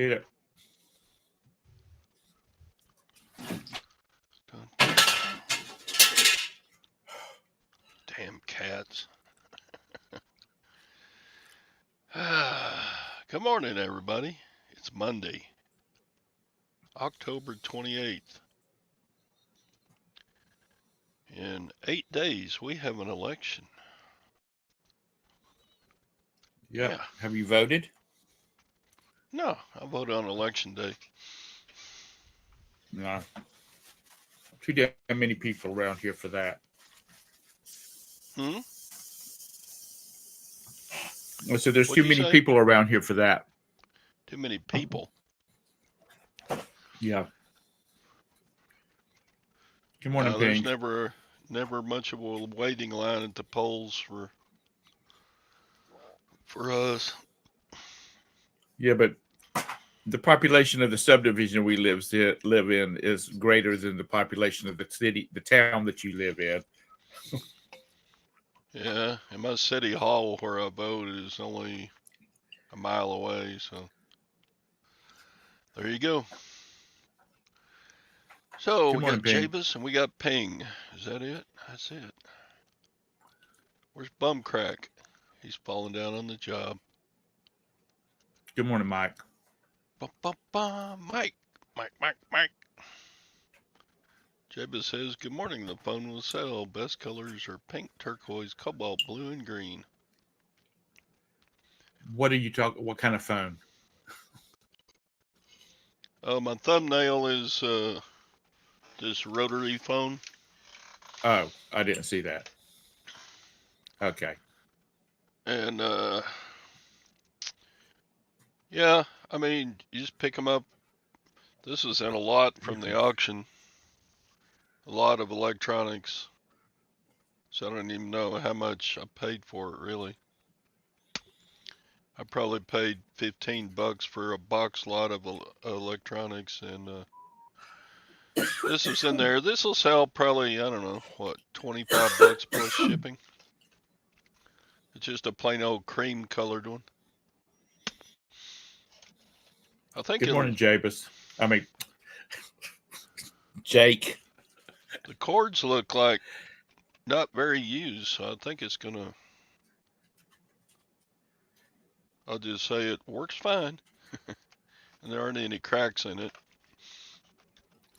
Hit it. Damn cats. Good morning, everybody. It's Monday, October 28th. In 8 days, we have an election. Yep. Yeah. Have you voted? No, I vote on election day. No. Too damn many people around here for that. So there's What'd too you many say? people around here for that. Too many people. Yeah. Good morning, There's Pink. never much of a waiting line at the polls for us. Yeah, but the population of the subdivision we live in is greater than the population of the town that you live in. Yeah, and my city hall where I vote is only a mile away, so there you go. So Good we morning, got Pink. Jabus and we got Ping. Is that it? That's it. Where's Bumcrack? He's falling down on the job. Good morning, Mike. Mike. Jabez says, good morning, the phone will sell. Best colors are pink, turquoise, cobalt, blue, and green. What are you talking? What kind of phone? My thumbnail is this rotary phone. Oh, I didn't see that. Okay. And, yeah, I mean, you just pick them up. This is in a lot from the auction. A lot of electronics. So I don't even know how much I paid for it, really. I probably paid $15 for a box lot of electronics, and this was in there. This will sell probably, I don't know, what, $25 plus shipping. It's just a plain old cream colored one. I think. Good morning, Jabus. I mean, Jake. The cords look like not very used, so I think it's gonna. I'll just say it works fine, and there aren't any cracks in it.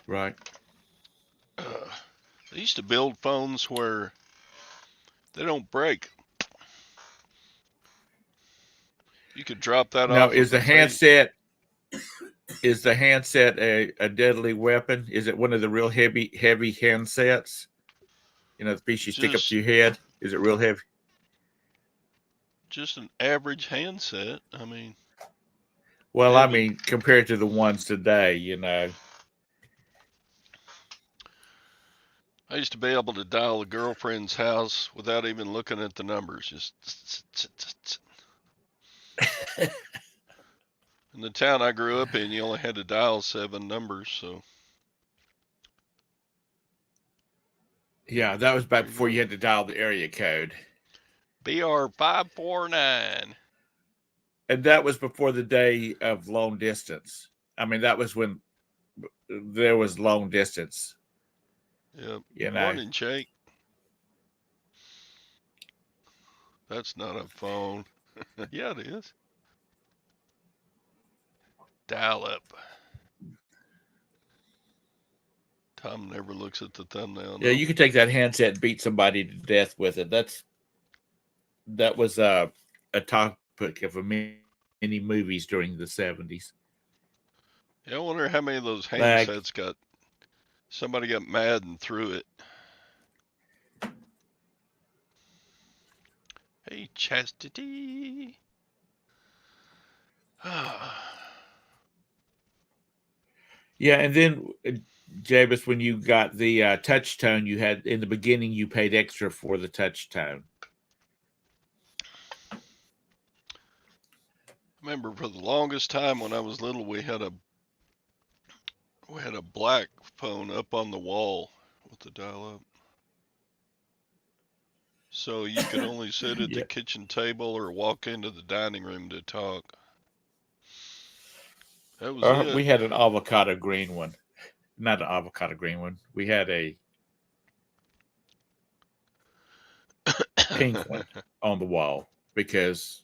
Right. They used to build phones where they don't break. You could drop that now, off. Is the handset a deadly weapon? Is it one of the real heavy handsets? You know, the piece you stick up to your head. Is it real heavy? Just an average handset. I mean. Well, heavy. I mean, compared to the ones today, you know. I used to be able to dial a girlfriend's house without even looking at the numbers. Just. In the town I grew up in, you only had to dial 7 numbers, so. Yeah, that was back before you had to dial the area code. BR549. And that was before the day of long distance. I mean, that was when there was long distance. Yep. You know. Morning, Jake. That's not a phone. Yeah, it is. Dial up. Tom never looks at the thumbnail. Yeah, you could take that handset and beat somebody to death with it. That was a topic of many movies during the 70s. Yeah, I wonder how many of those handsets somebody got mad and threw it. Hey, Chastity. Yeah, and then Jabus, when you got the touch tone, you had in the beginning you paid extra for the touch tone. I remember for the longest time when I was little, we had a black phone up on the wall with the dial up. So you could only sit at the kitchen table or walk into the dining room to talk. That was it. We had an avocado green one. Not an avocado green one. We had a pink one on the wall because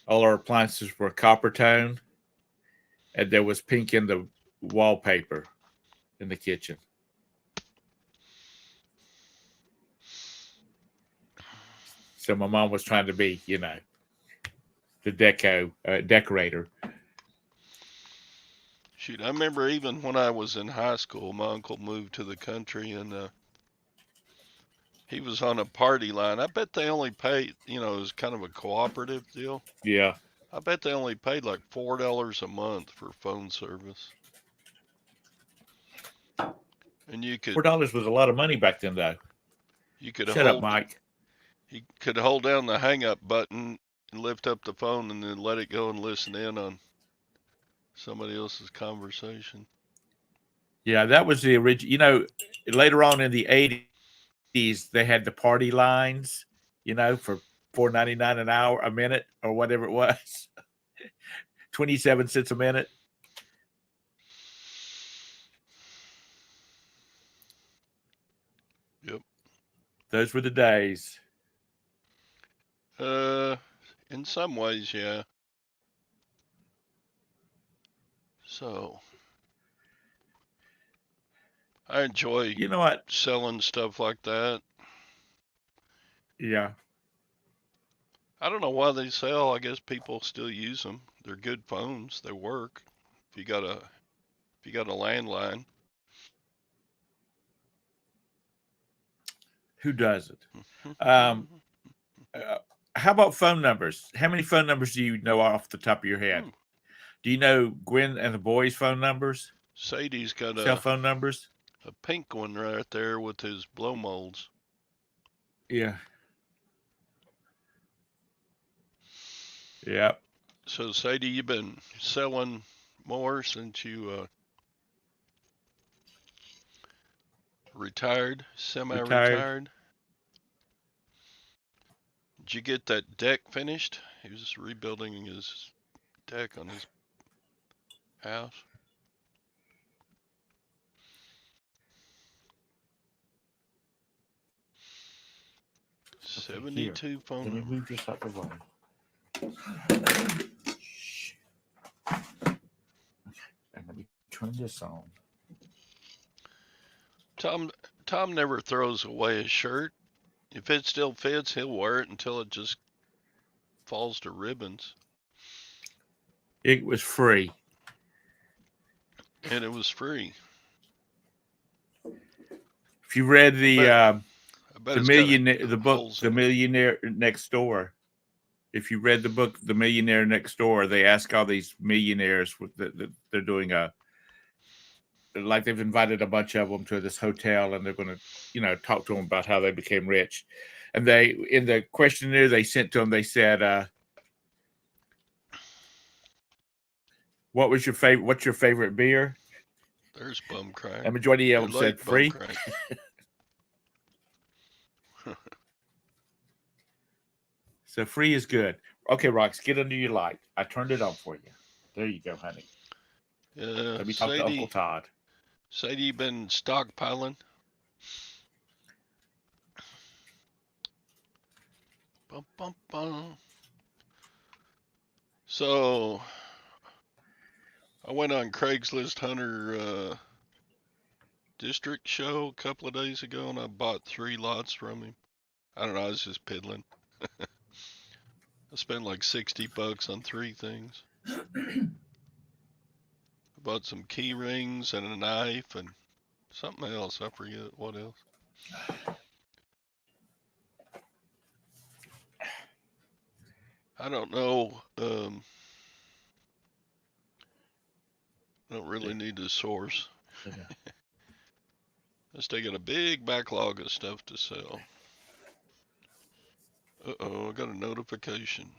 all our appliances were copper tone, and there was pink in the wallpaper in the kitchen. So my mom was trying to be, the decorator. Shoot, I remember even when I was in high school, my uncle moved to the country, and he was on a party line. I bet they only paid, it was kind of a cooperative deal. Yeah. I bet they only paid like $4 a month for phone service. And you could $4 was a lot of money back then, though. Shut up, Mike. You could hold down the hang up button and lift up the phone and then let it go and listen in on somebody else's conversation. Yeah, that was the original. Later on in the 80s, they had the party lines, for $4.99 an hour, a minute, or whatever it was. 27 cents a minute. Yep. Those were the days. In some ways, yeah. So, I enjoy selling stuff like that. Yeah. I don't know why they sell. I guess people still use them. They're good phones. They work. If you got a landline. Who doesn't? How about phone numbers? How many phone numbers do you know off the top of your head? Do you know Gwen and the boys' phone numbers? Sadie's got cell phone numbers. A pink one right there with his blow molds. Yeah. Yep. So Sadie, you've been selling more since you retired, semi-retired. Did you get that deck finished? He was rebuilding his deck on his house. Okay, 72 phone. Let me move this out the way. And let me turn this on. Tom never throws away his shirt. If it still fits, he'll wear it until it just falls to ribbons. It was free. And it was free. If you read the book, The Millionaire Next Door. If you read the book, The Millionaire Next Door, they ask all these millionaires that they're doing like they've invited a bunch of them to this hotel, and they're going to, talk to them about how they became rich. And in the questionnaire they sent to them, they said, "What's your favorite beer?" There's bum crack. A majority of them said free. So free is good. Okay, Rox, get under your light. I turned it on for you. There you go, honey. Let me talk to Uncle Todd. Sadie, you been stockpiling? Bum, bum, bum. So, I went on Craigslist Hunter District show a couple of days ago, and I bought 3 lots from him. I don't know, I was just piddling. I spent like $60 on 3 things. I bought some key rings and a knife and something else. I forget what else. I don't know. I don't really need to source. Just taking a big backlog of stuff to sell. Uh-oh, I got a notification.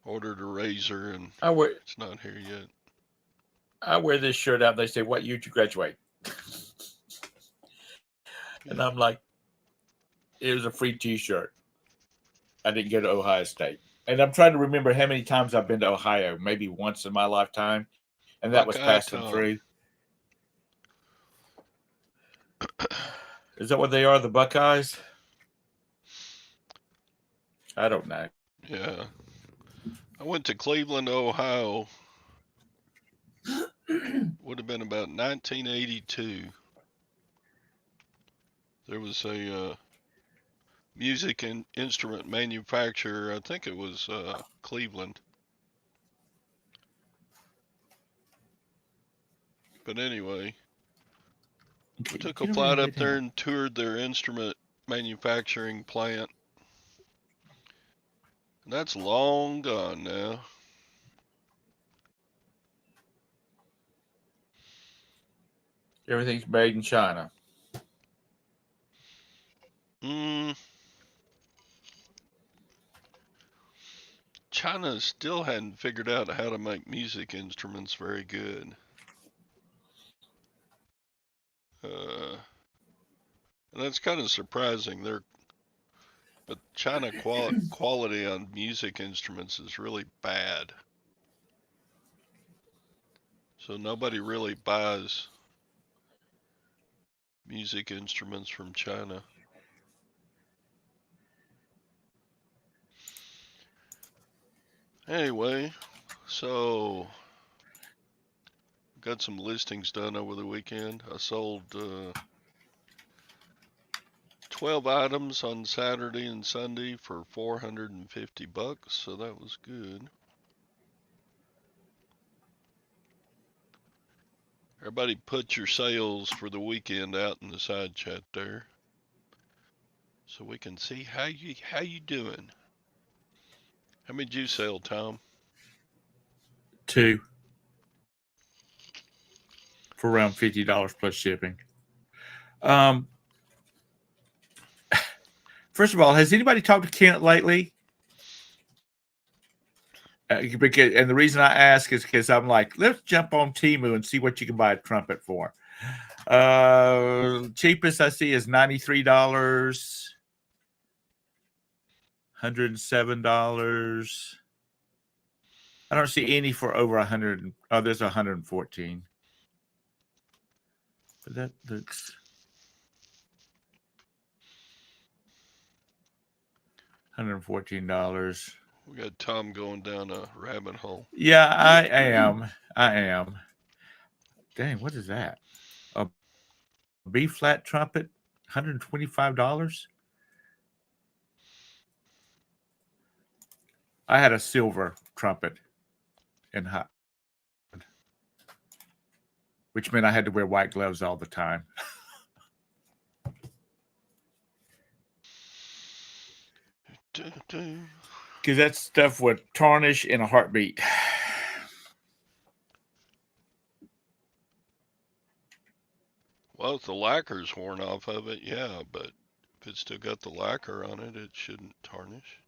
Ordered a razor and it's not here yet. I wear this shirt out. They say, "What year did you graduate?" And I'm like, it was a free T-shirt. I didn't go to Ohio State. And I'm trying to remember how many times I've been to Ohio. Maybe once in my lifetime, and that was Buckeye passing Tom. through. Is that what they are, the Buckeyes? I don't know. Yeah. I went to Cleveland, Ohio. Would have been about 1982. There was a music and instrument manufacturer. I think it was Cleveland. But anyway, Okay, we took a get over there flight and lay up there down. and toured their instrument manufacturing plant. And that's long gone now. Everything's made in China. Mm, China still hadn't figured out how to make music instruments very good. And that's kind of surprising. But China quality on music instruments is really bad. So nobody really buys music instruments from China. Anyway, so got some listings done over the weekend. I sold 12 items on Saturday and Sunday for $450, so that was good. Everybody put your sales for the weekend out in the side chat there, so we can see how you doing. How many did you sell, Tom? 2 for around $50 plus shipping. First of all, has anybody talked to Kent lately? Because, and the reason I ask is because I'm like, let's jump on Temu and see what you can buy a trumpet for. Cheapest I see is $93, $107. I don't see any for over 100. Oh, there's 114. But that looks $114. We got Tom going down a rabbit hole. Yeah, I am. Dang, what is that? A B flat trumpet, $125. I had a silver trumpet in high, which meant I had to wear white gloves all the time. Because that stuff would tarnish in a heartbeat. Well, if the lacquer's worn off of it, yeah, but if it's still got the lacquer on it, it shouldn't tarnish.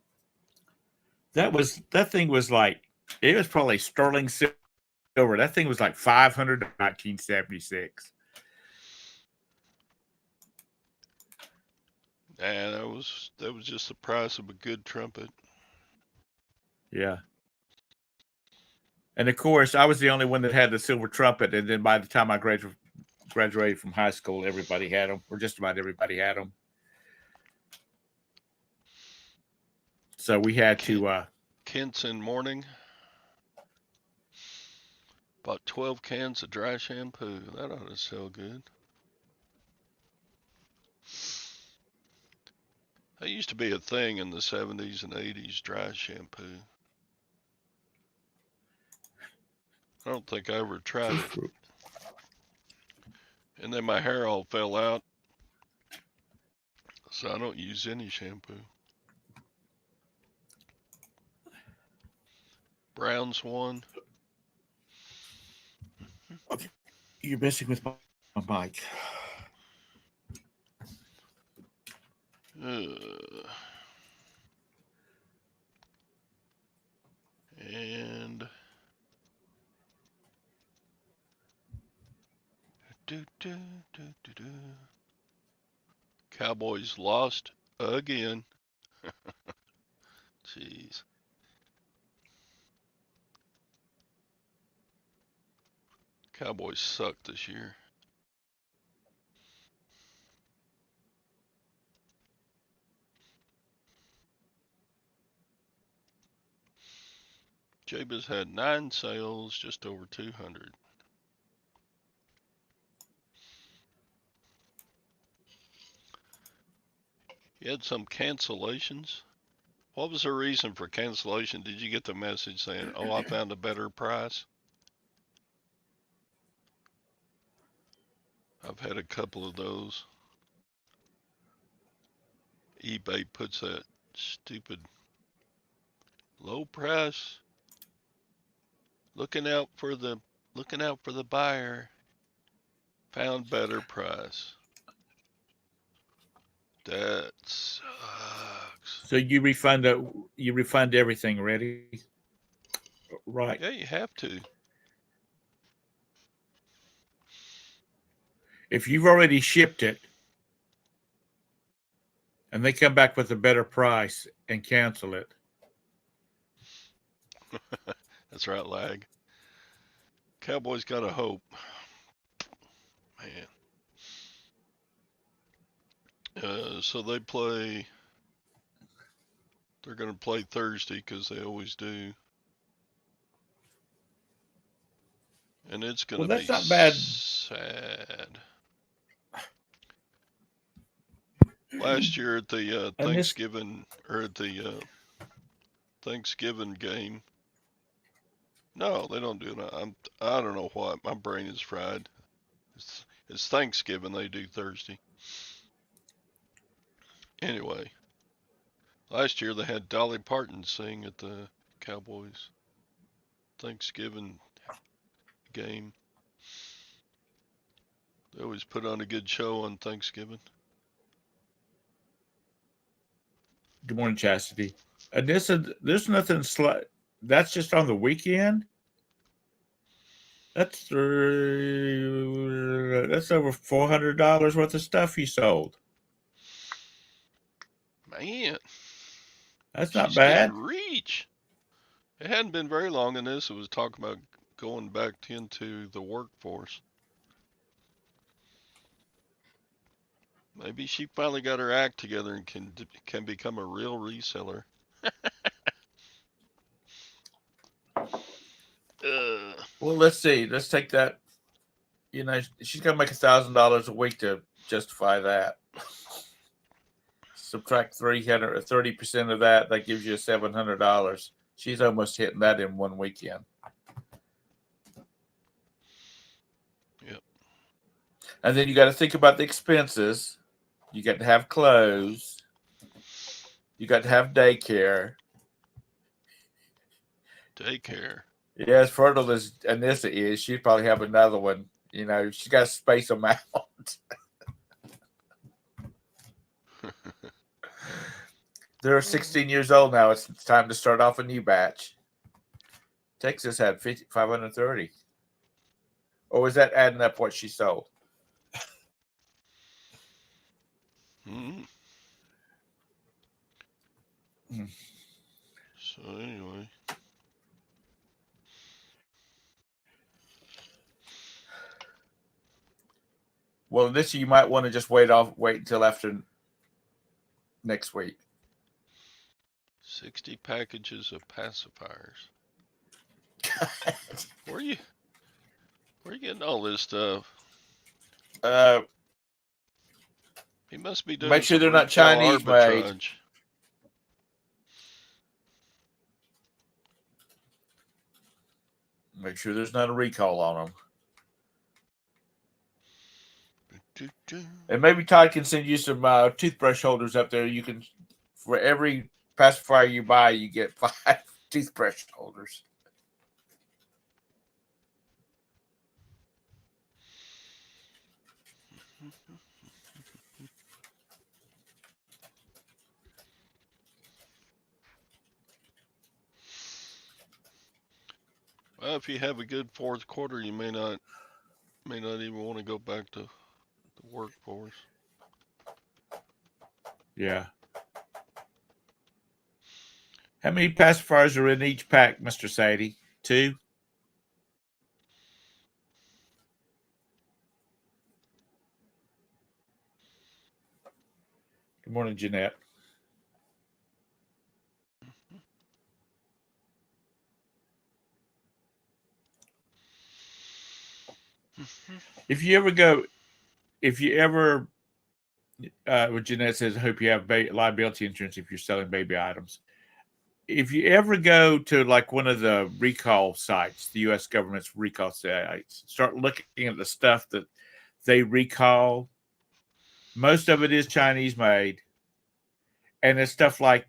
That thing was like, it was probably sterling silver. That thing was like 500 in 1976. And that was just the price of a good trumpet. Yeah. And of course, I was the only one that had the silver trumpet. And then by the time I graduated from high school, everybody had them, or just about everybody had them. So we had to. Kent's in morning. Bought 12 cans of dry shampoo. That ought to sell good. That used to be a thing in the 70s and 80s, dry shampoo. I don't think I ever tried it. And then my hair all fell out, so I don't use any shampoo. Brown Swan. Okay. You're messing with my mic. And Cowboys lost again. Jeez. Cowboys suck this year. Jabez had 9 sales, just over 200. He had some cancellations. What was the reason for cancellation? Did you get the message saying, "Oh, I found a better price"? I've had a couple of those. eBay puts that stupid low price. Looking out for the buyer. Found better price. That sucks. So you refund everything, ready? Right. Yeah, you have to. If you've already shipped it and they come back with a better price and cancel it. That's right, lag. Cowboys gotta hope. Man. So they're going to play Thursday because they always do. And it's going to be not bad. sad. Last year at the Thanksgiving Thanksgiving game. No, they don't do that. I don't know what. My brain is fried. It's Thanksgiving. They do Thursday. Anyway, last year they had Dolly Parton sing at the Cowboys Thanksgiving game. They always put on a good show on Thanksgiving. Good morning, Chastity. And there's nothing that's just on the weekend. That's over $400 worth of stuff he sold. Man, that's not bad. Reach. It hadn't been very long in this. It was talking about going back into the workforce. Maybe she finally got her act together and can become a real reseller. Well, let's see. Let's take that. You know, she's got to make $1,000 a week to justify that. Subtract 30% of that. That gives you $700. She's almost hitting that in one weekend. Yep. And then you got to think about the expenses. You got to have clothes. You got to have daycare. Daycare. Yeah, as fertile as Anissa is, she'd probably have another one. You know, she's got to space them out. They're 16 years old now. It's time to start off a new batch. Texas had 530. Or was that adding up what she sold? Mm-hmm. So anyway. Well, this you might want to just wait until after next week. 60 packages of pacifiers. Where are you getting all this stuff? He must be doing. Make sure they're not Chinese made. Make sure there's not a recall on them. And maybe Todd can send you some toothbrush holders up there. You can, for every pacifier you buy, you get 5 toothbrush holders. Well, if you have a good fourth quarter, you may not even want to go back to the workforce. Yeah. How many pacifiers are in each pack, Mr. Sadie? 2? Good morning, Jeanette. If you ever, what Jeanette says, I hope you have liability insurance if you're selling baby items. If you ever go to like one of the recall sites, the U.S. government's recall sites, start looking at the stuff that they recall, most of it is Chinese made, and it's stuff like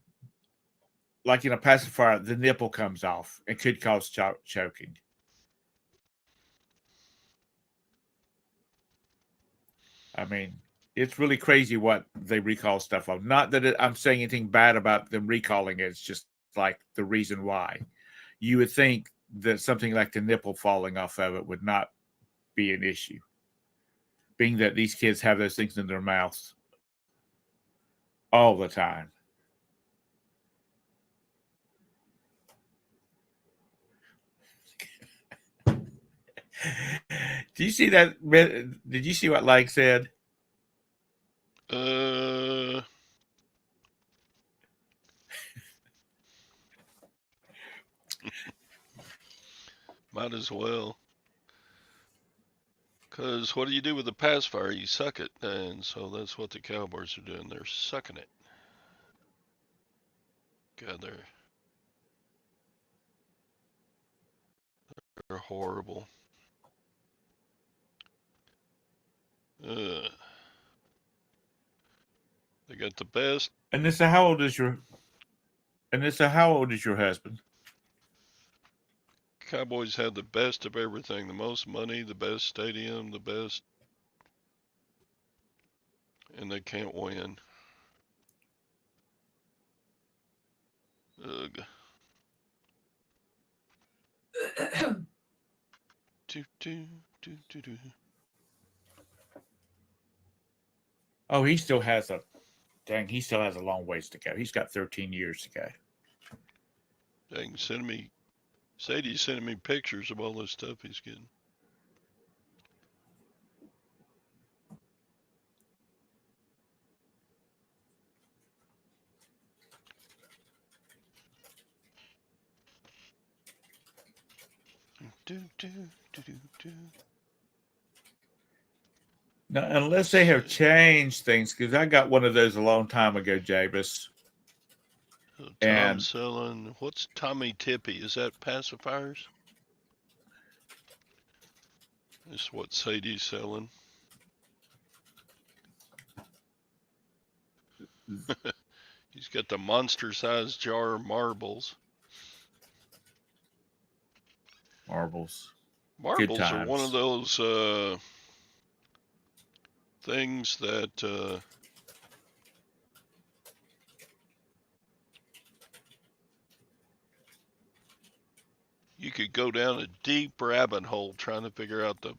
in a pacifier, the nipple comes off and could cause choking. I mean, it's really crazy what they recall stuff of. Not that I'm saying anything bad about them recalling it. It's just like the reason why. You would think that something like the nipple falling off of it would not be an issue, being that these kids have those things in their mouths all the time. Do you see that? Did you see what Like said? Might as well. Because what do you do with the pacifier? You suck it. And so that's what the Cowboys are doing. They're sucking it. God, they're horrible. They got the best. And this, how old is your husband? Cowboys have the best of everything. The most money, the best stadium, the best. And they can't win. Ugh. Oh, he still has a long ways to go. He's got 13 years to go. Dang, Sadie's sending me pictures of all this stuff he's getting. Now, unless they have changed things, because I got one of those a long time ago, Jabus. So Tom's selling. What's Tommy Tippy? Is that pacifiers? This is what Sadie's selling. He's got the monster-sized jar of marbles. Marbles are one of those things that you could go down a deep rabbit hole trying to figure out the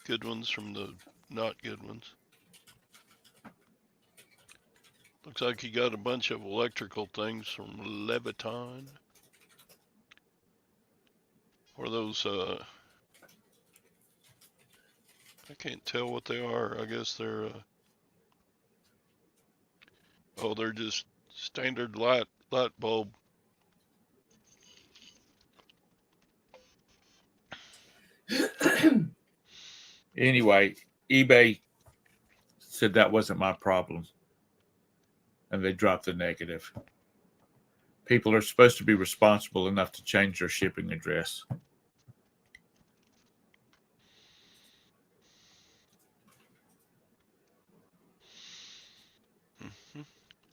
good ones from the not good ones. Looks like he got a bunch of electrical things from Leviton. Or those, I can't tell what they are. I guess they're, they're just standard light bulb. Anyway, eBay said that wasn't my problem, and they dropped the negative. People are supposed to be responsible enough to change their shipping address.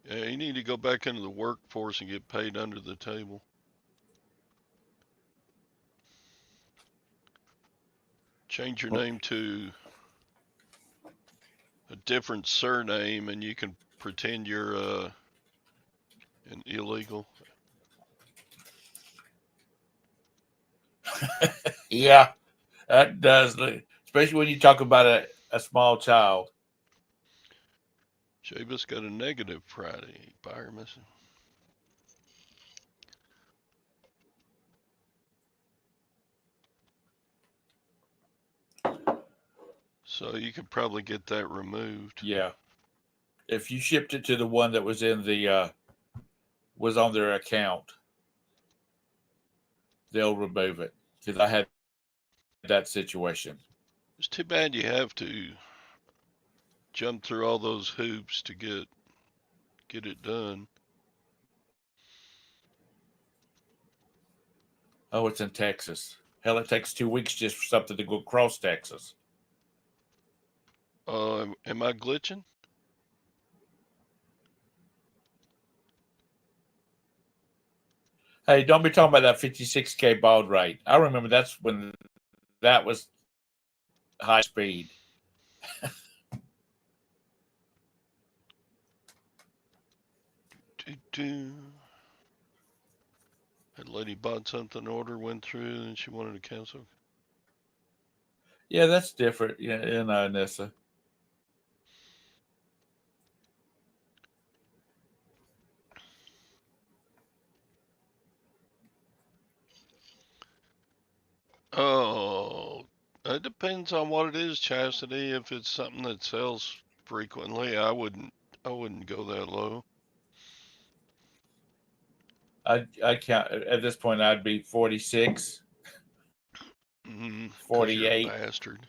Yeah, you need to go back into the workforce and get paid under the table. Change your name to a different surname, and you can pretend you're an illegal. Yeah, that does, especially when you talk about a small child. Jabus got a negative Friday. Buyer missing. So you could probably get that removed. Yeah. If you shipped it to the one that was in the was on their account, they'll remove it. Because I had that situation. It's too bad you have to jump through all those hoops to get it done. Oh, it's in Texas. Hell, it takes 2 weeks just for something to go across Texas. Am I glitching? Hey, don't be talking about that 56K baud rate. I remember that's when that was high speed. That lady bought something, order went through, and she wanted to cancel. Yeah, that's different. Yeah, Nessa. Oh, it depends on what it is, Chastity. If it's something that sells frequently, I wouldn't go that low. I count at this point. I'd be 46, 'Cause you're a 48. bastard.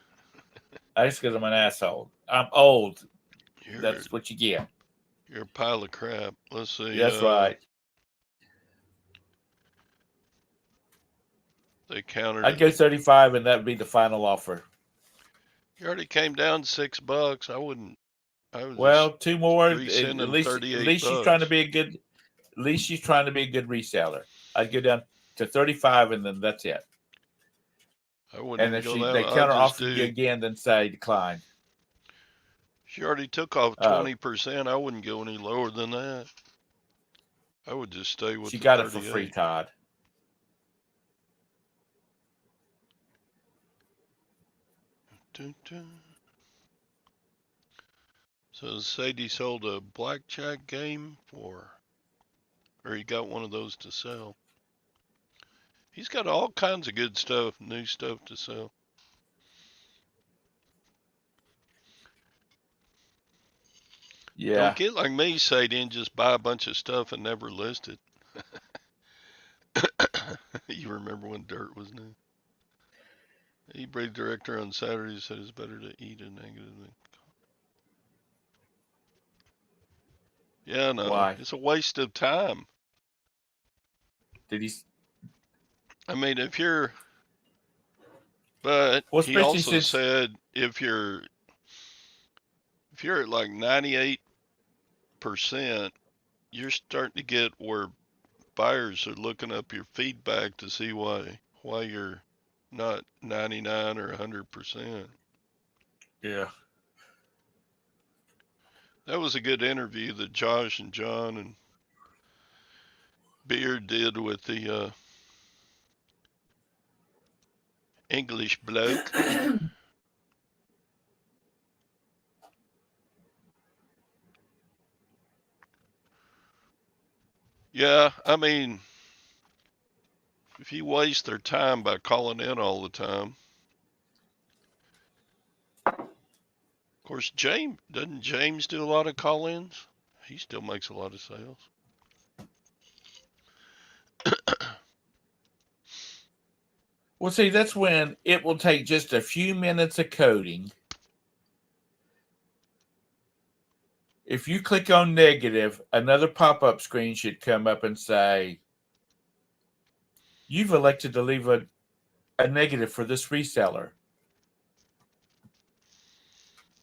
That's because I'm an asshole. I'm old. You're That's what you get. you're a pile of crap. Let's see. That's right. They countered I'd it. go 35, and that would be the final offer. You already came down $6. I wouldn't. I would Well, just 2 more. At resend them least 38 she's trying to bucks. be a good. At least she's trying to be a good reseller. I'd go down to 35, and then that's it. I wouldn't And even if go that they low. I'd counter just offer you do. again, then say decline. She already took off Oh, 20%. I wouldn't go any lower than that. I would just stay with she the got it for free, 38. Todd. Dun, dun. So Sadie sold a blackjack game or he got one of those to sell. He's got all kinds of good stuff, new stuff to sell. Yeah. Don't get like me, Sadie, and just buy a bunch of stuff and never list it. You remember when dirt was new? eBay director on Saturday said it's better to eat a negative than. Yeah, no, Why? it's a waste of time. Did he? I mean, if you're, but Well, he especially also since. said if you're at like 98%, you're starting to get where buyers are looking up your feedback to see why you're not 99 or 100%. Yeah. That was a good interview that Josh and John and Beard did with the English bloke. Yeah, I mean, if you waste their time by calling in all the time. Of course, doesn't James do a lot of call-ins? He still makes a lot of sales. Well, see, that's when it will take just a few minutes of coding. If you click on negative, another pop-up screen should come up and say, you've elected to leave a negative for this reseller.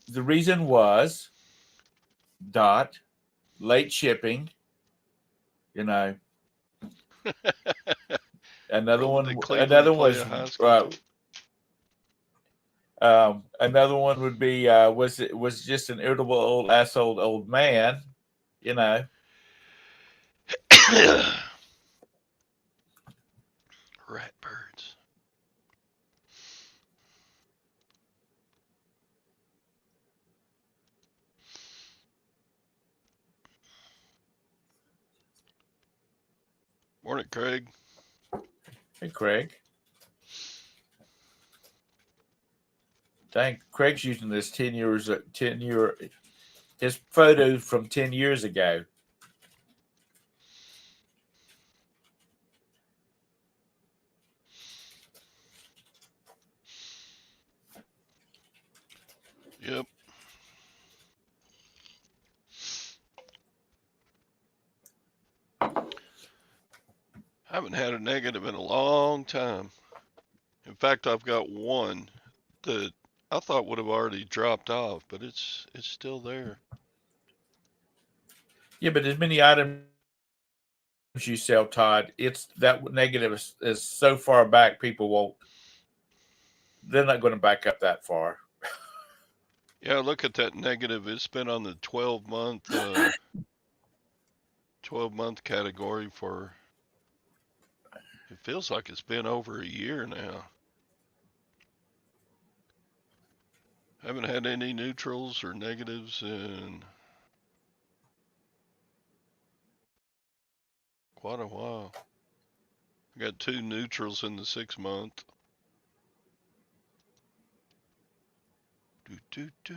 The reason was late shipping, Another Probably one. Cleveland play a high school team. Another one would be was just an irritable old man, Ratbirds. Morning, Craig. Hey, Craig. Dang, Craig's using this 10 year his photo from 10 years ago. Yep. I haven't had a negative in a long time. In fact, I've got one that I thought would have already dropped off, but it's still there. Yeah, but as many items you sell, Todd, it's that negative is so far back, people won't. They're not going to back up that far. Yeah, look at that negative. It's been on the 12-month 12-month category for. It feels like it's been over a year now. Haven't had any neutrals or negatives in quite a while. I got 2 neutrals in the 6-month. Do, do, do.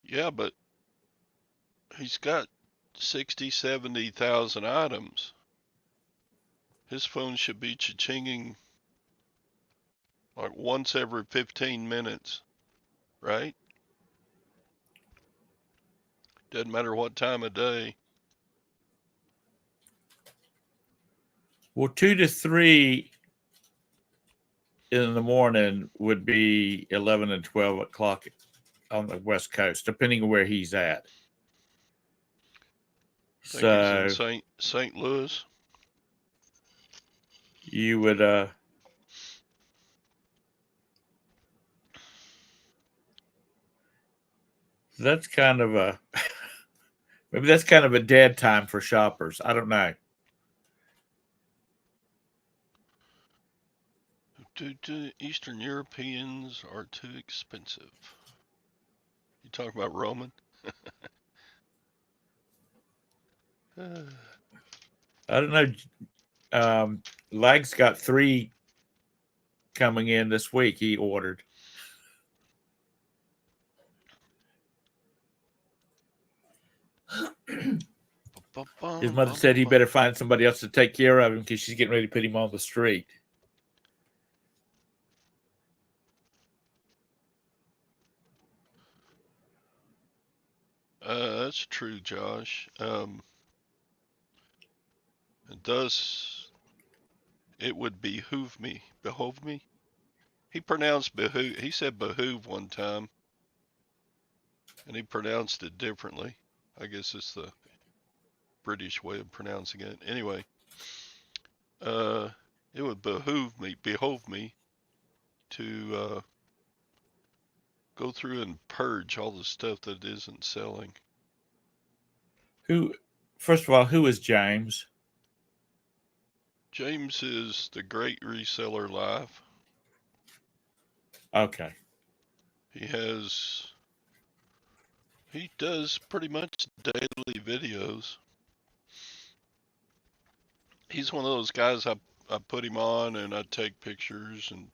Yeah, but he's got 60, 70,000 items. His phone should be cha-chinging like once every 15 minutes, right? Doesn't matter what time of day. Well, 2 to 3 in the morning would be 11 and 12 o'clock on the West Coast, depending on where he's at. I think he's in St. Louis. You would that's kind of a maybe that's kind of a dead time for shoppers. I don't know. Eastern Europeans are too expensive. You talking about Roman? I don't know. Lag's got 3 coming in this week. He ordered. His mother said he better find somebody else to take care of him because she's getting ready to put him on the street. That's true, Josh. It would behoove me. Behove me? He pronounced behoove. He said behoove one time, and he pronounced it differently. I guess it's the British way of pronouncing it. Anyway, it would behove me to go through and purge all the stuff that isn't selling. First of all, who is James? James is the great reseller live. Okay. He does pretty much daily videos. He's one of those guys I put him on and I take pictures and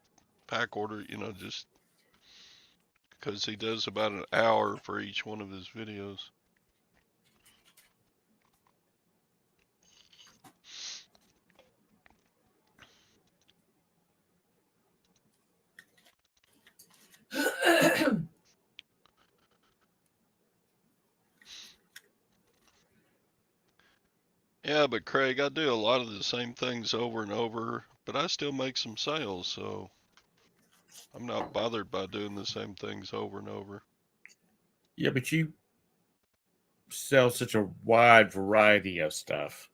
pack order, just because he does about an hour for each one of his videos. Yeah, but Craig, I do a lot of the same things over and over, but I still make some sales, so I'm not bothered by doing the same things over and over. Yeah, but you sell such a wide variety of stuff.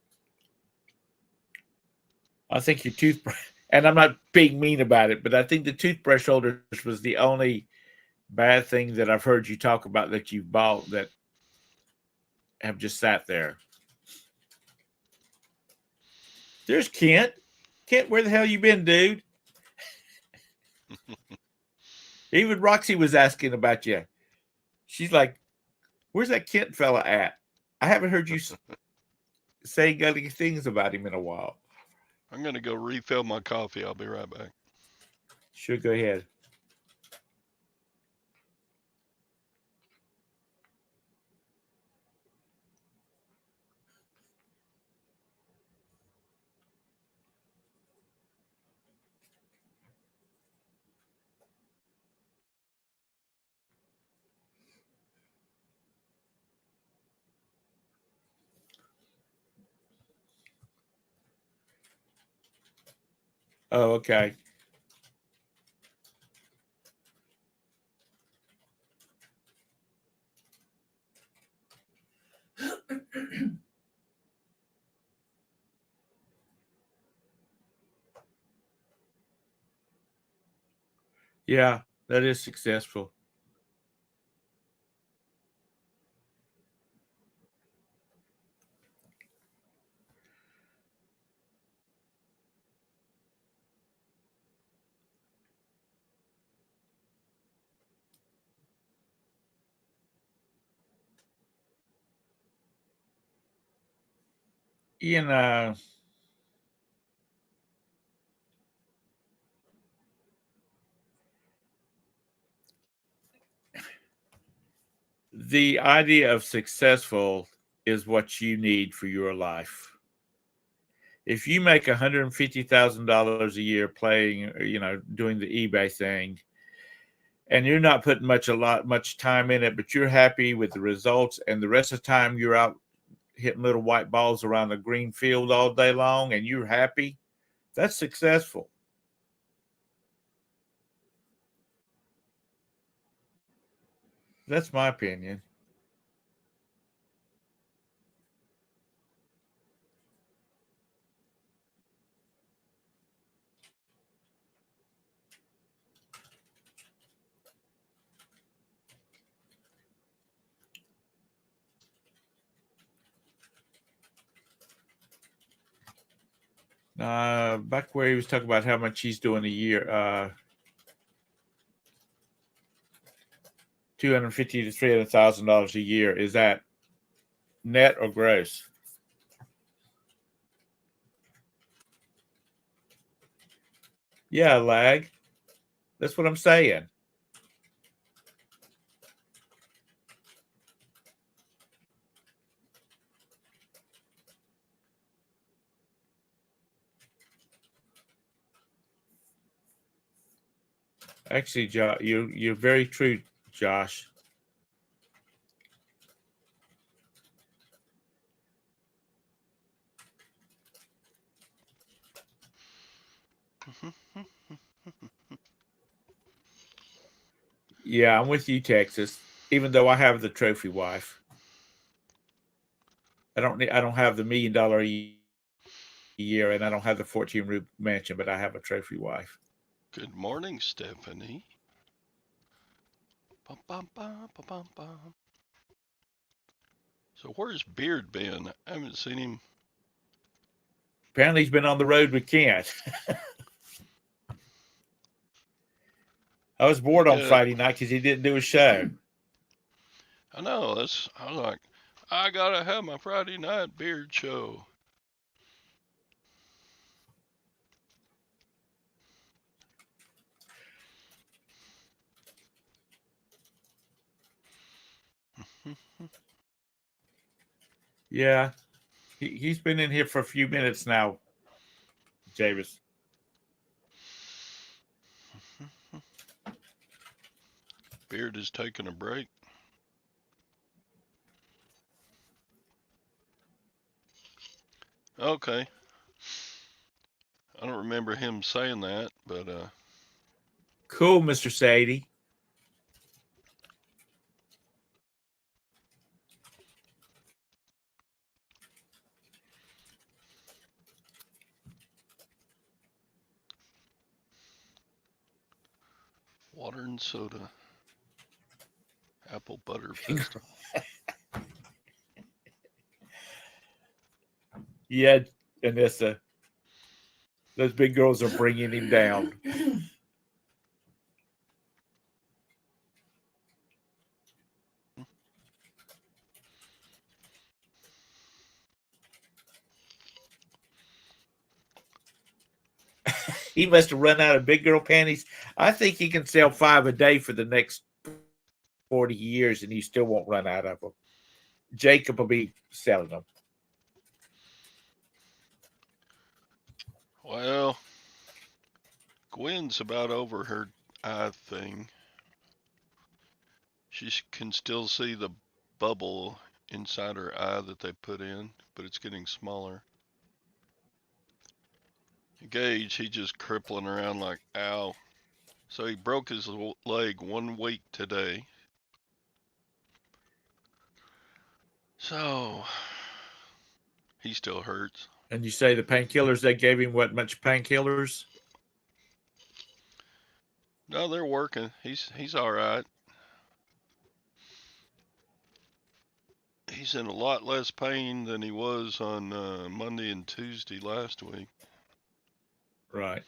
I think your toothbrush, and I'm not being mean about it, but I think the toothbrush holders was the only bad thing that I've heard you talk about that you've bought that have just sat there. There's Kent. Kent, where the hell you been, dude? Even Roxy was asking about you. She's like, where's that Kent fella at? I haven't heard you say gutty things about him in a while. I'm going to go refill my coffee. I'll be right back. Sure, go ahead. Oh, okay. Yeah, that is successful. You know, the idea of successful is what you need for your life. If you make $150,000 a year playing, doing the eBay thing, and you're not putting much time in it, but you're happy with the results, and the rest of the time you're out hitting little white balls around the green field all day long, and you're happy, that's successful. That's my opinion. Back where he was talking about how much he's doing a year, $250,000 to $300,000 a year. Is that net or gross? Yeah, lag. That's what I'm saying. Actually, you're very true, Josh. Yeah, I'm with you, Texas. Even though I have the trophy wife, I don't have the $1 million a year, and I don't have the 14-room mansion, but I have a trophy wife. Good morning, Stephanie. Bum, bum, bum, bum, bum, bum. So where's Beard been? I haven't seen him. Apparently, he's been on the road with Kent. I was bored on Friday night because he didn't do a show. I know. I was like, I gotta have my Friday night Beard show. Yeah, he's been in here for a few minutes now, Javis. Beard is taking a break. Okay. I don't remember him saying that, but Cool, Mr. Sadie. water and soda. Apple butter festival. Yeah, Anissa. Those big girls are bringing him down. He must have run out of big girl panties. I think he can sell 5 a day for the next 40 years, and he still won't run out of them. Jacob will be selling them. Well, Gwen's about over her eye thing. She can still see the bubble inside her eye that they put in, but it's getting smaller. Gage, he just crippling around like, ow. So he broke his leg 1 week today. So he still hurts. And you say the painkillers they gave him, what, much painkillers? No, they're working. He's all right. He's in a lot less pain than he was on Monday and Tuesday last week. Right.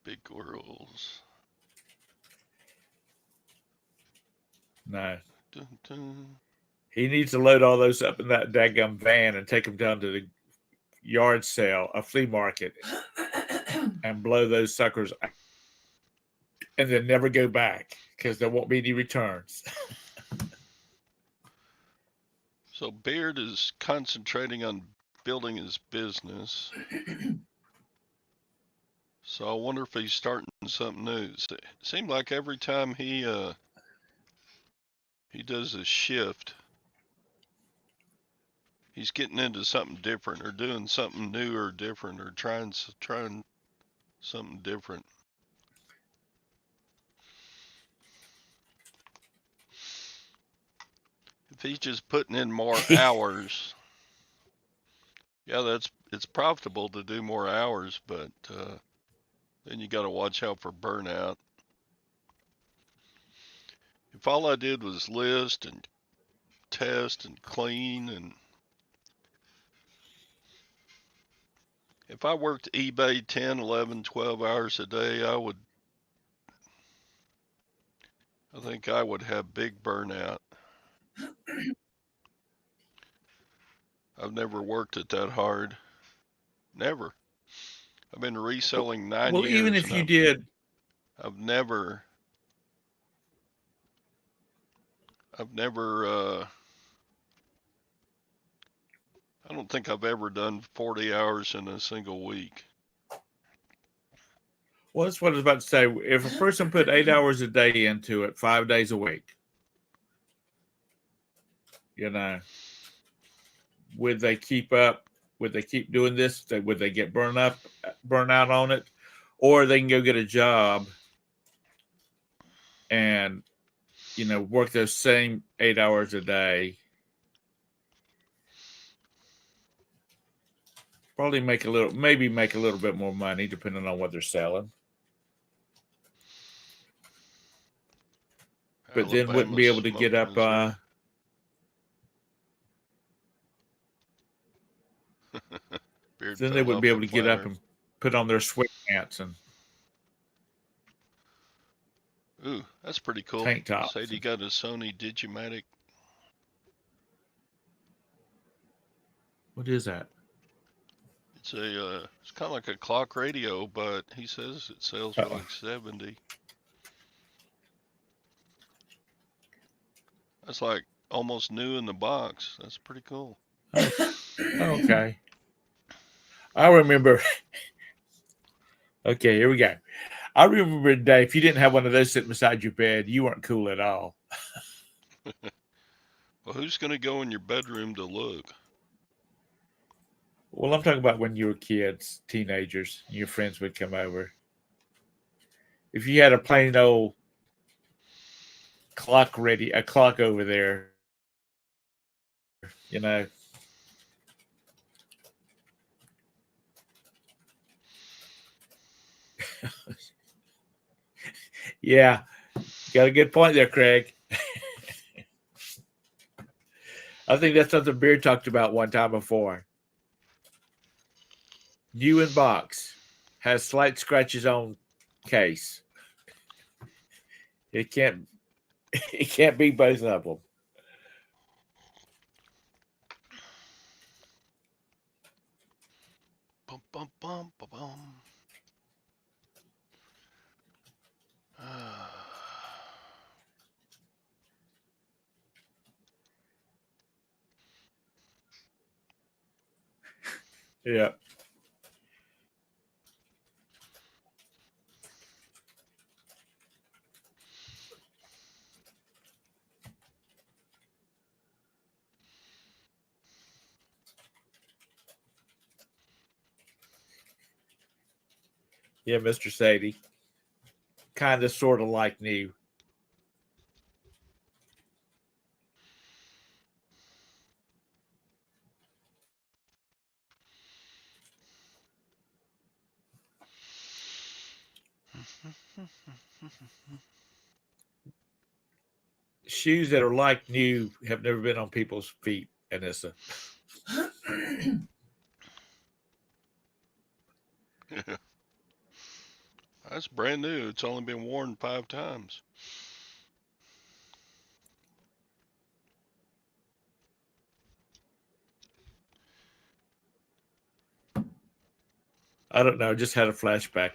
Big girls. No. Dun, dun. He needs to load all those up in that daggum van and take them down to the yard sale, a flea market, and blow those suckers out. And then never go back because there won't be any returns. So Beard is concentrating on building his business. So I wonder if he's starting something new. It seemed like every time he does a shift, he's getting into something different or doing something new or different or trying something different. If he's just putting in more hours, yeah, it's profitable to do more hours, but then you got to watch out for burnout. If all I did was list and test and clean, and if I worked eBay 10, 11, 12 hours a day, I think I would have big burnout. I've never worked it that hard. Never. I've been reselling 9 years. Well, even if you did. I've never I don't think I've ever done 40 hours in a single week. Well, that's what I was about to say. If a person put 8 hours a day into it, 5 days a week, would they keep up? Would they keep doing this? Would they get burnt out on it? Or they can go get a job and, work those same 8 hours a day. Probably make a little bit more money depending on what they're selling. But then wouldn't be able to get up. Then they wouldn't be able to get up and put on their sweatpants and. Ooh, that's pretty cool. Tank tops. Say he got a Sony Digimatic. What is that? It's kind of like a clock radio, but he says it sells for like 70. That's like almost new in the box. That's pretty cool. Okay. I remember. Okay, here we go. I remember a day, if you didn't have one of those sitting beside your bed, you weren't cool at all. Well, who's going to go in your bedroom to look? Well, I'm talking about when you were kids, teenagers, and your friends would come over. If you had a plain old clock over there, Yeah, got a good point there, Craig. I think that's something Beard talked about one time before. New in box, has slight scratches on case. It can't be both of them. Bum, bum, bum, bum, bum. Yeah. Yeah, Mr. Sadie. Kind of, sort of like new. Shoes that are like new have never been on people's feet, Anissa. That's brand new. It's only been worn 5 times. I don't know. Just had a flashback.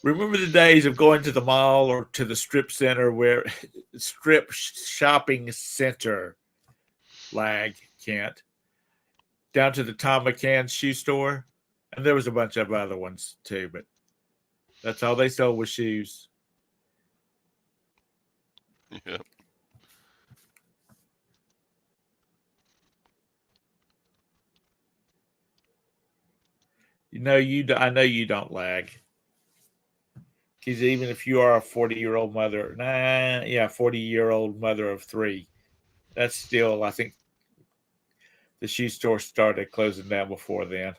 Remember the days of going to the mall or to the strip center strip shopping center, Kent, down to the Tom McCann shoe store. And there was a bunch of other ones too, but that's all they sold was shoes. Yep. I know you don't lag. Because even if you are a 40-year-old mother, 40-year-old mother of 3, that's still, I think, the shoe store started closing down before then.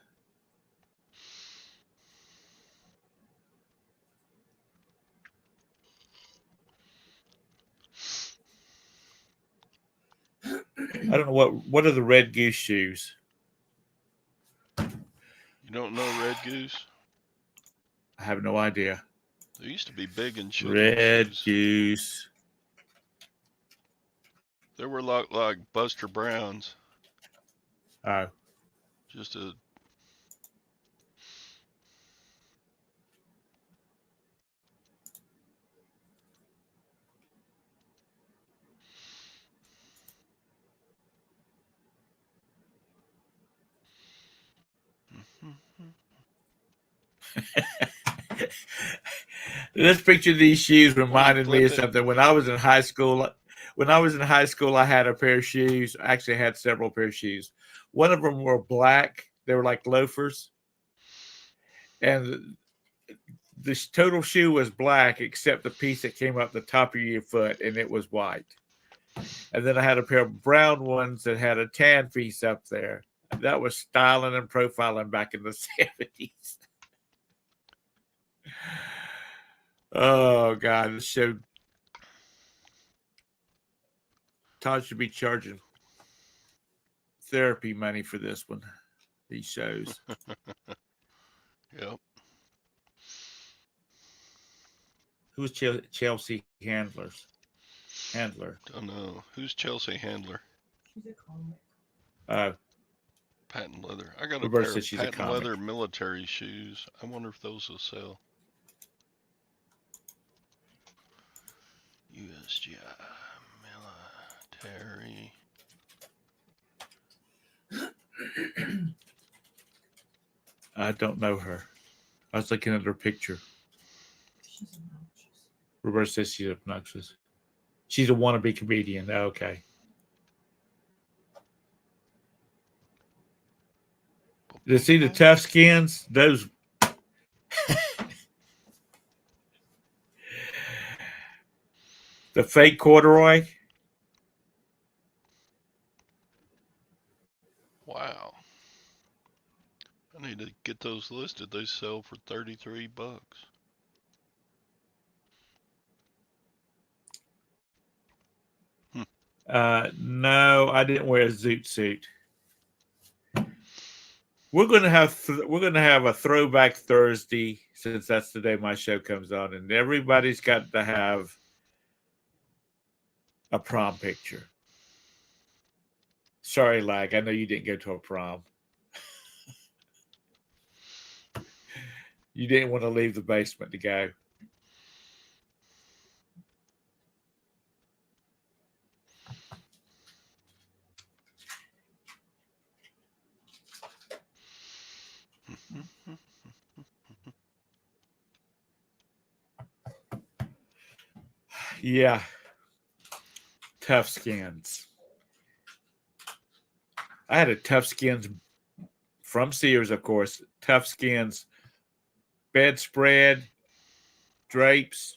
I don't know what are the Red Goose shoes. You don't know Red Goose? I have no idea. They used to be big and children's Red shoes. Goose. They were like Buster Brown's. Oh. Just a This picture of these shoes reminded me of it. something. When I was in high school, I had a pair of shoes. Actually, I had several pair of shoes. One of them were black. They were like loafers. And the total shoe was black except the piece that came up the top of your foot, and it was white. And then I had a pair of brown ones that had a tan piece up there. That was styling and profiling back in the 70s. Oh, God. This show. Todd should be charging therapy money for this one. These shows. Yep. Who's Chelsea Handler? Don't know. Who's Chelsea Handler? She's a comic. Patent leather. I got a Roberta pair says of she's a patent comic. leather military shoes. I wonder if those will sell. USGI military. I don't know her. I was looking at her picture. She's obnoxious. Roberta says she's obnoxious. She's a wannabe comedian. Okay. You see the tough skins? Those. The fake corduroy. Wow. I need to get those listed. They sell for $33. No, I didn't wear a zoot suit. We're gonna have a throwback Thursday, since that's the day my show comes on, and everybody's got to have a prom picture. Sorry, Lag. I know you didn't go to a prom. You didn't want to leave the basement to go. Yeah. Tough skins. I had a Tough Skins from Sears, of course. Tough Skins bedspread, drapes.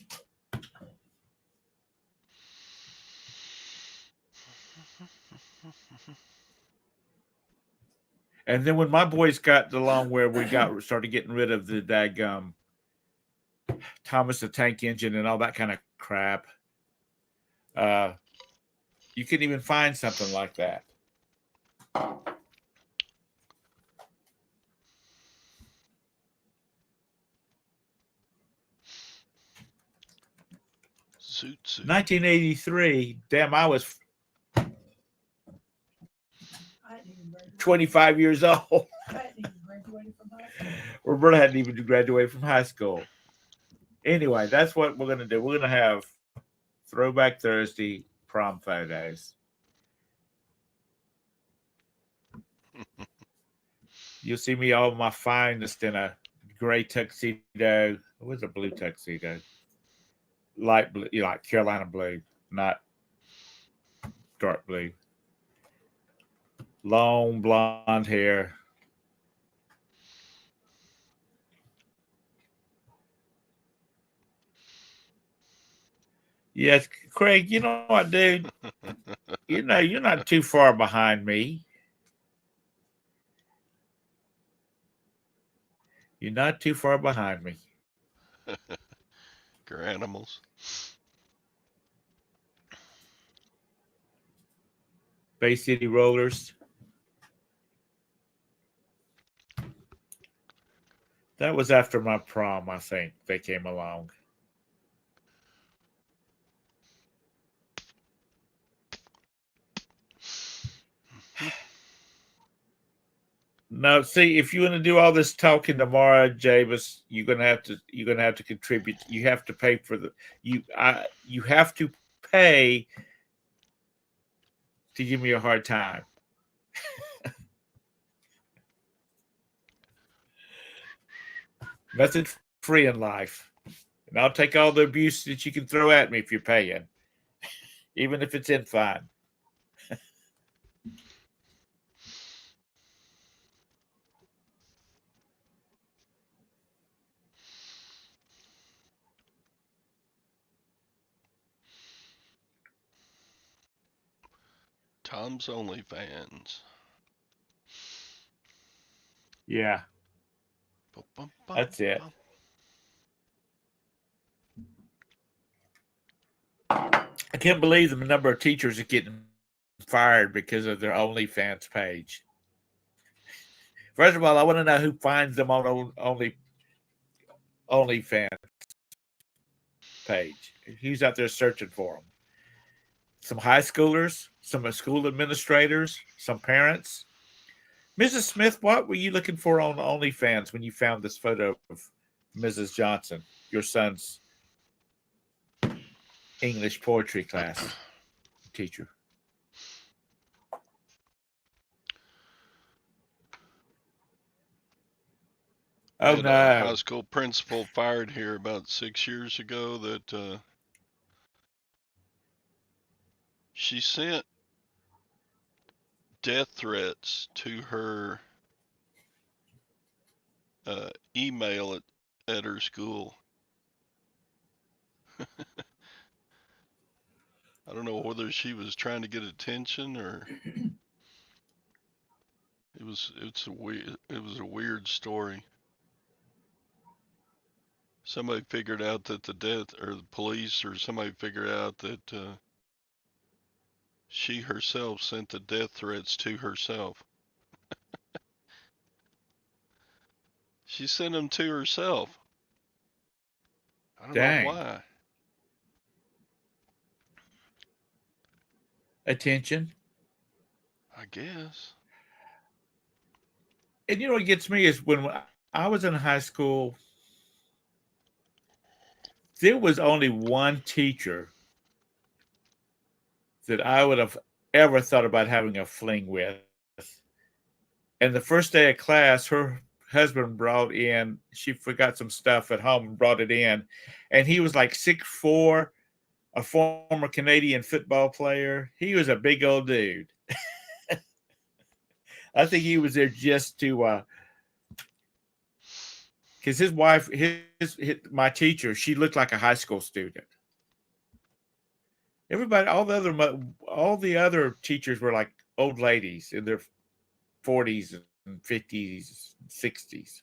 And then when my boys got along where we started getting rid of the daggum Thomas the Tank Engine and all that kind of crap, you couldn't even find something like that. Suit. 1983. Damn, I was 25 years old. Roberta hadn't even graduated from high school. Anyway, that's what we're going to do. We're going to have Throwback Thursday prom photos. You'll see me all my finest in a gray tuxedo. It was a blue tuxedo. Light blue, like Carolina blue, not dark blue. Long blonde hair. Yes, Craig, you know what, dude? You know, you're not too far behind me. You're not too far behind me. Garanimals. Bay City Rollers. That was after my prom, I think. They came along. No, see, if you want to do all this talking tomorrow, Javis, you're gonna have to contribute. You have to pay for you have to pay to give me a hard time. Nothing free in life. And I'll take all the abuse that you can throw at me if you're paying, even if it's in fine. Tom's OnlyFans. Yeah. That's it. I can't believe the number of teachers are getting fired because of their OnlyFans page. First of all, I want to know who finds them on OnlyFans page. Who's out there searching for them? Some high schoolers, some school administrators, some parents. Mrs. Smith, what were you looking for on OnlyFans when you found this photo of Mrs. Johnson, your son's English poetry class teacher? Oh, no. A high school principal fired here about 6 years ago that she sent death threats to her email at her school. I don't know whether she was trying to get attention or it was a weird story. Somebody figured out that the police or somebody figured out that she herself sent the death threats to herself. She sent them to herself. I don't know why. Attention. I guess. And you know what gets me is when I was in high school, there was only one teacher that I would have ever thought about having a fling with. And the first day of class, her husband brought in, she forgot some stuff at home and brought it in. And he was like 6'4", a former Canadian football player. He was a big old dude. I think he was there just to, because his wife, my teacher, she looked like a high school student. Everybody, all the other teachers were like old ladies in their 40s and 50s, 60s.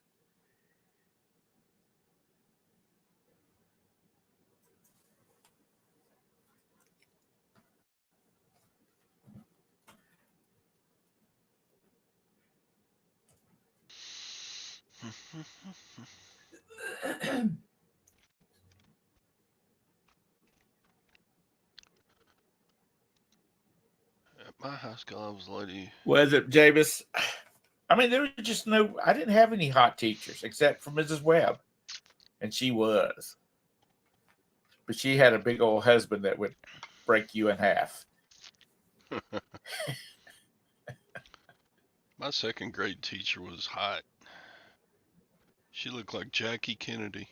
At my high school, I was a lady. Was it, Javis? I mean, there was just no, I didn't have any hot teachers except for Mrs. Webb. And she was. But she had a big old husband that would break you in half. My second grade teacher was hot. She looked like Jackie Kennedy.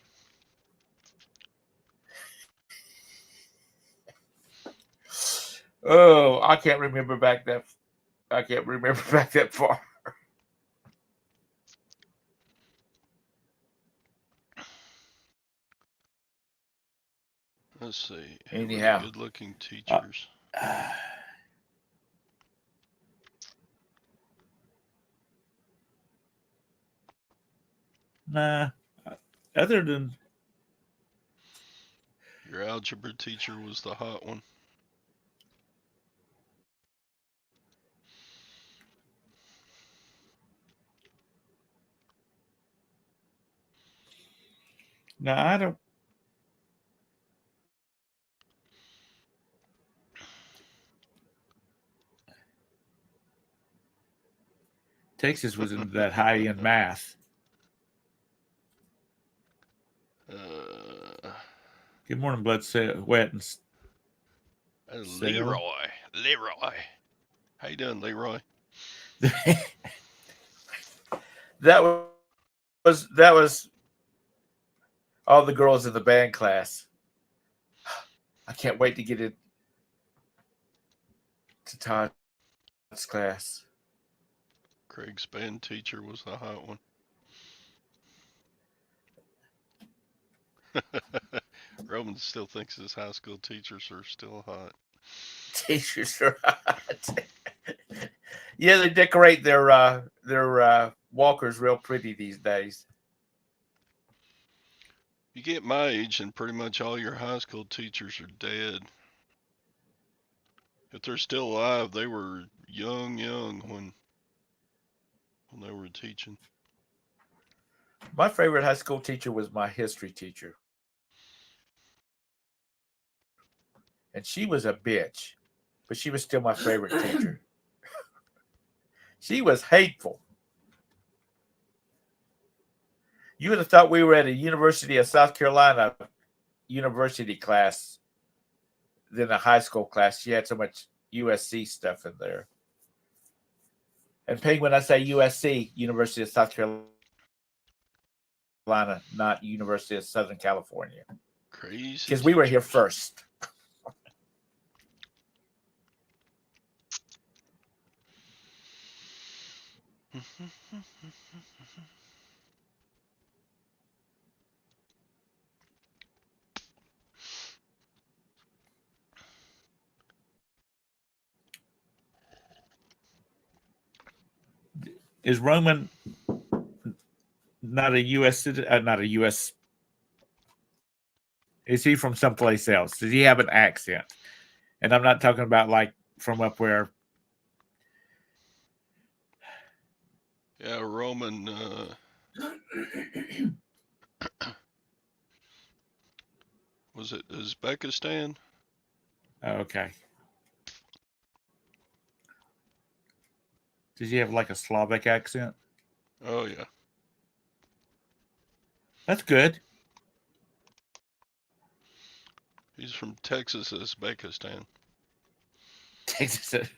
Oh, I can't remember back that far. Let's see. Anyhow, Good-looking teachers. Nah. Other than your algebra teacher was the hot one. no, I don't. Texas was in that high end math. Good morning, Blood Wet and Leroy. How you doing, Leroy? that was all the girls in the band class. I can't wait to get it to Todd's class. Craig's band teacher was the hot one. Roman still thinks his high school teachers are still hot. Teachers are hot. Yeah, they decorate their walkers real pretty these days. You get my age and pretty much all your high school teachers are dead. If they're still alive, they were young when they were teaching. My favorite high school teacher was my history teacher. And she was a bitch, but she was still my favorite teacher. She was hateful. You would have thought we were at a University of South Carolina university class than a high school class. She had so much USC stuff in there. And Ping, when I say USC, University of South Carolina, not University of Southern California. Crazy. Because we were here first. Is Roman not a U.S. not a U.S. Is he from someplace else? Does he have an accent? And I'm not talking about like from up where. Yeah, Roman. Was it Uzbekistan? Okay. Does he have like a Slavic accent? Oh yeah. That's good. He's from Texas, Uzbekistan. Texas.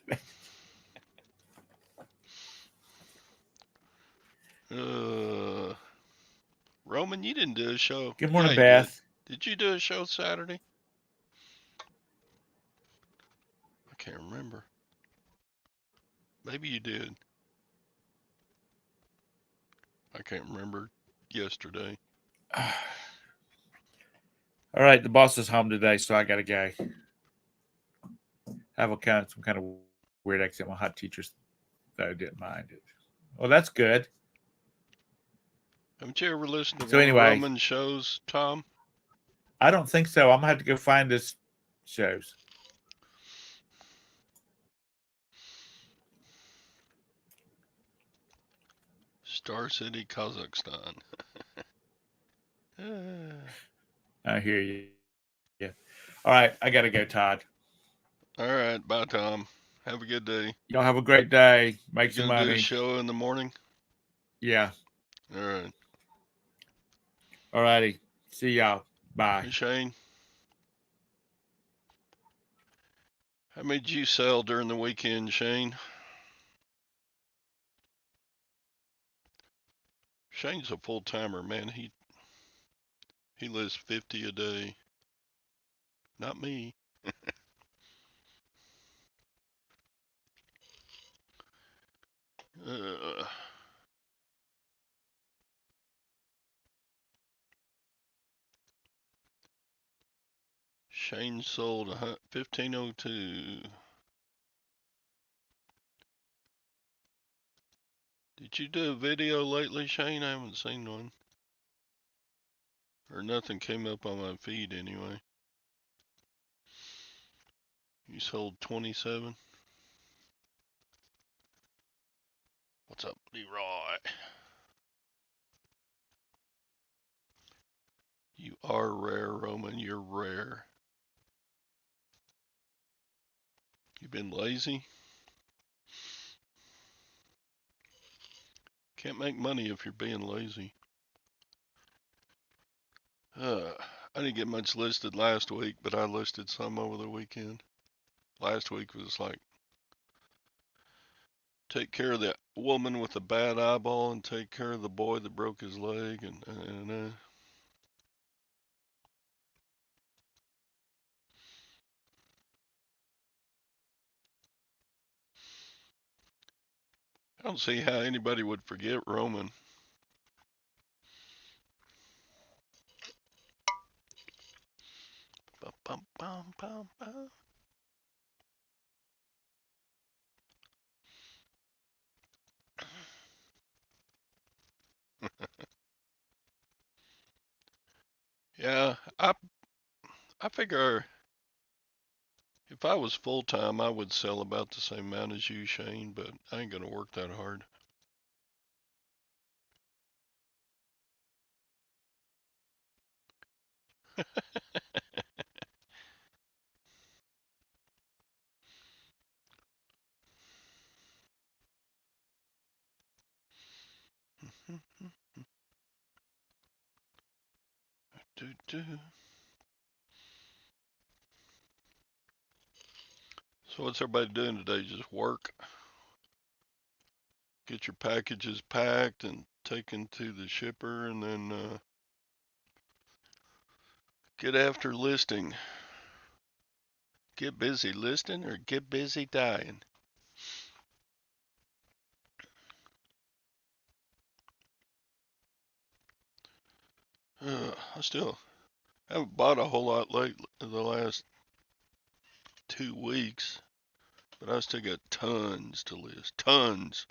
Roman, you didn't do a show. Good morning, Yeah, you Beth. Did you do a show Saturday? I can't remember. Maybe you did. I can't remember yesterday. All right, the boss is home today, so I gotta go. I have some kind of weird accent. My hot teachers, though, didn't mind it. Well, that's good. Haven't you ever listened to So one anyway, of Roman's shows, Tom? I don't think so. I'm gonna have to go find this shows. Star City, Kazakhstan. I hear you. Yeah. All right, I gotta go, Todd. All right, bye, Tom. Have a good day. Y'all have a great day. Make You some gonna do a money. show in the morning? Yeah. All right. All righty. See y'all. Bye. Hey, Shane. How many did you sell during the weekend, Shane? Shane's a full timer, man. He lists 50 a day. Not me. Shane sold 1502. Did you do a video lately, Shane? I haven't seen one. Or nothing came up on my feed anyway. You sold 27. What's up, Leroy? You are rare, Roman. You're rare. You been lazy? Can't make money if you're being lazy. I didn't get much listed last week, but I listed some over the weekend. Last week was like, take care of that woman with a bad eyeball and take care of the boy that broke his leg. And I don't see how anybody would forget Roman. Bum, bum, bum, bum, bum. Yeah, I figure if I was full time, I would sell about the same amount as you, Shane, but I ain't gonna work that hard. Do, do. So what's everybody doing today? Just work? Get your packages packed and taken to the shipper, and then get after listing. Get busy listing or get busy dying. I still haven't bought a whole lot lately in the last 2 weeks, but I still got tons to list. Tons.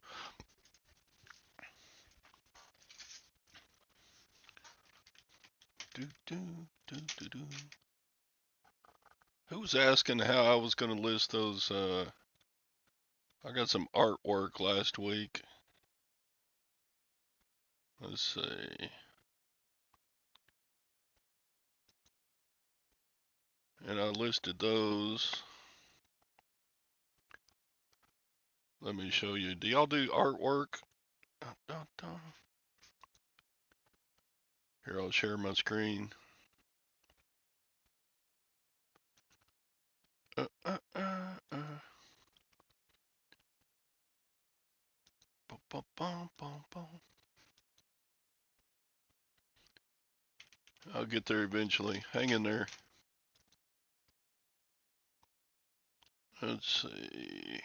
Do, do, do, do, do. Who was asking how I was going to list those? I got some artwork last week. Let's see. And I listed those. Let me show you. Do y'all do artwork? Here, I'll share my screen. I'll get there eventually. Hang in there. Let's see.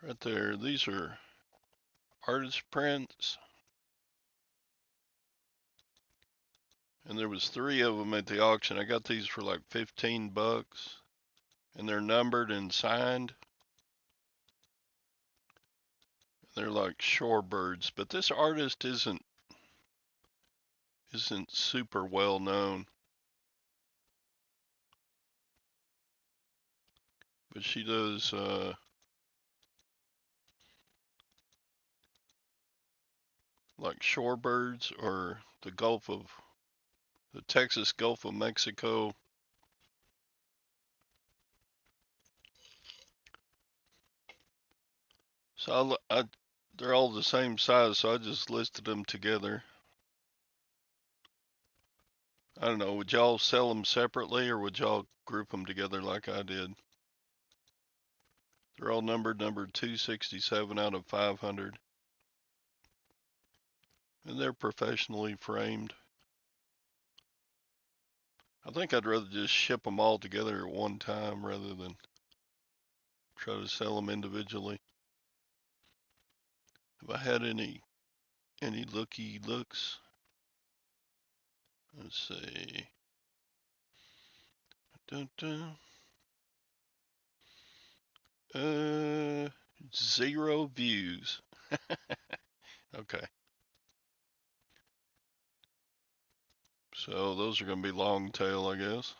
Right there. These are artist prints. And there was 3 of them at the auction. I got these for like 15 bucks. And they're numbered and signed. They're like shorebirds, but this artist isn't super well known. But she does like shorebirds or the Texas Gulf of Mexico. So they're all the same size, so I just listed them together. I don't know, would y'all sell them separately or would y'all group them together like I did? They're all numbered 267 out of 500. And they're professionally framed. I think I'd rather just ship them all together at one time rather than try to sell them individually. Have I had any looks? Let's see. Dun, dun. 0 views. Okay. So those are going to be long tail, I guess.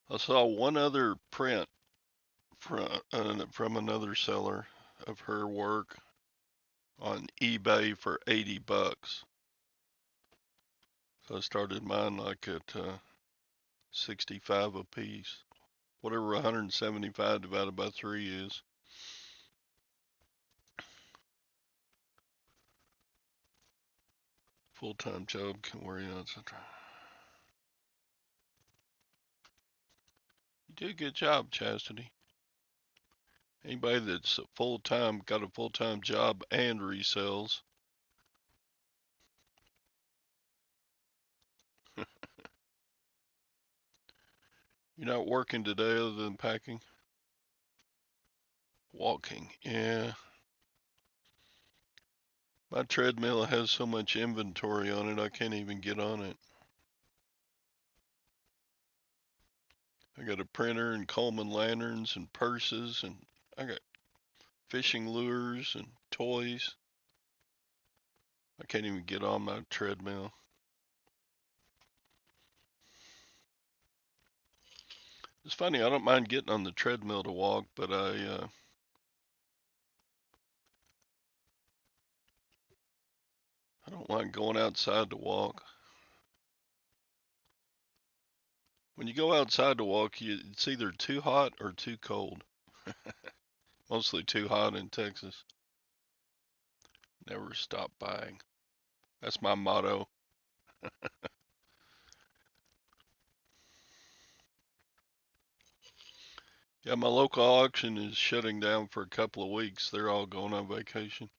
I saw one other print from another seller of her work on eBay for 80 bucks. So I started mine like at 65 a piece. Whatever 175 divided by 3 is. Full-time job can worry on. You do a good job, Chastity. Anybody that's got a full-time job and resells. You're not working today other than packing? Walking, yeah. My treadmill has so much inventory on it, I can't even get on it. I got a printer and Coleman lanterns and purses, and I got fishing lures and toys. I can't even get on my treadmill. It's funny, I don't mind getting on the treadmill to walk, but I don't like going outside to walk. When you go outside to walk, it's either too hot or too cold. Mostly too hot in Texas. Never stop buying. That's my motto. Yeah, my local auction is shutting down for a couple of weeks. They're all going on vacation.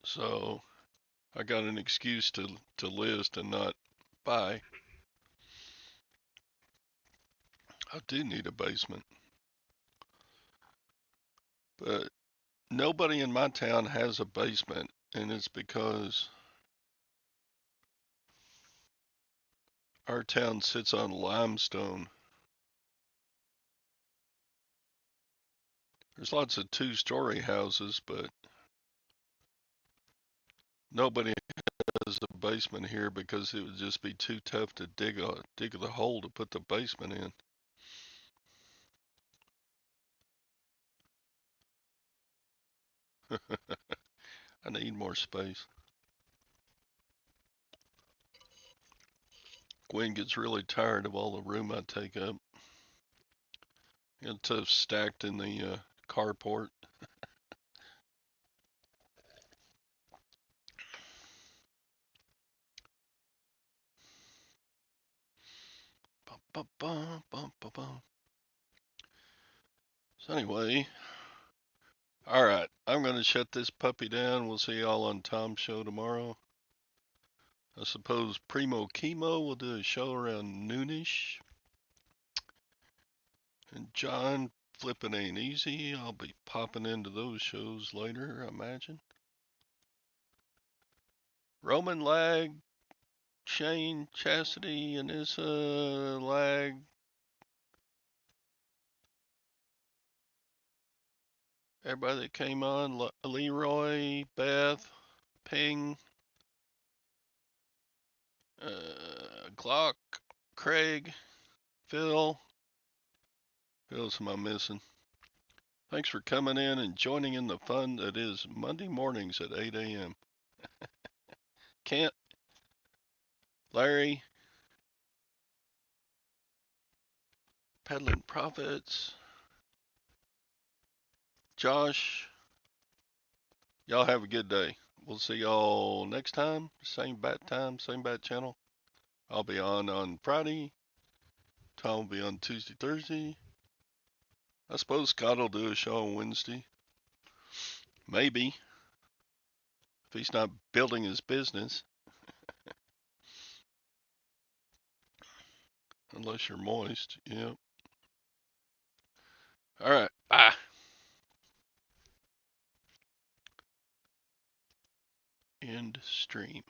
So I got an excuse to list and not buy. I do need a basement. But nobody in my town has a basement, and it's because our town sits on limestone. There's lots of 2-story houses, but nobody has a basement here because it would just be too tough to dig the hole to put the basement in. I need more space. Gwen gets really tired of all the room I take up. Got stuff stacked in the carport. So anyway, all right, I'm going to shut this puppy down. We'll see y'all on Tom's show tomorrow. I suppose Primo Chemo will do a show around noonish. And John, flipping ain't easy. I'll be popping into those shows later, I imagine. Roman Lag, Shane, Chastity, Anissa, Lag. Everybody that came on, Leroy, Beth, Ping, Glock, Craig, Phil. Who else am I missing? Thanks for coming in and joining in the fun that is Monday mornings at 8 a.m. Kent, Larry, Peddling Profits, Josh. Y'all have a good day. We'll see y'all next time. Same bat time, same bat channel. I'll be on Friday. Tom will be on Tuesday, Thursday. I suppose Scott will do a show on Wednesday. Maybe. If he's not building his business. Unless you're moist. Yep. All right. Bye. End stream.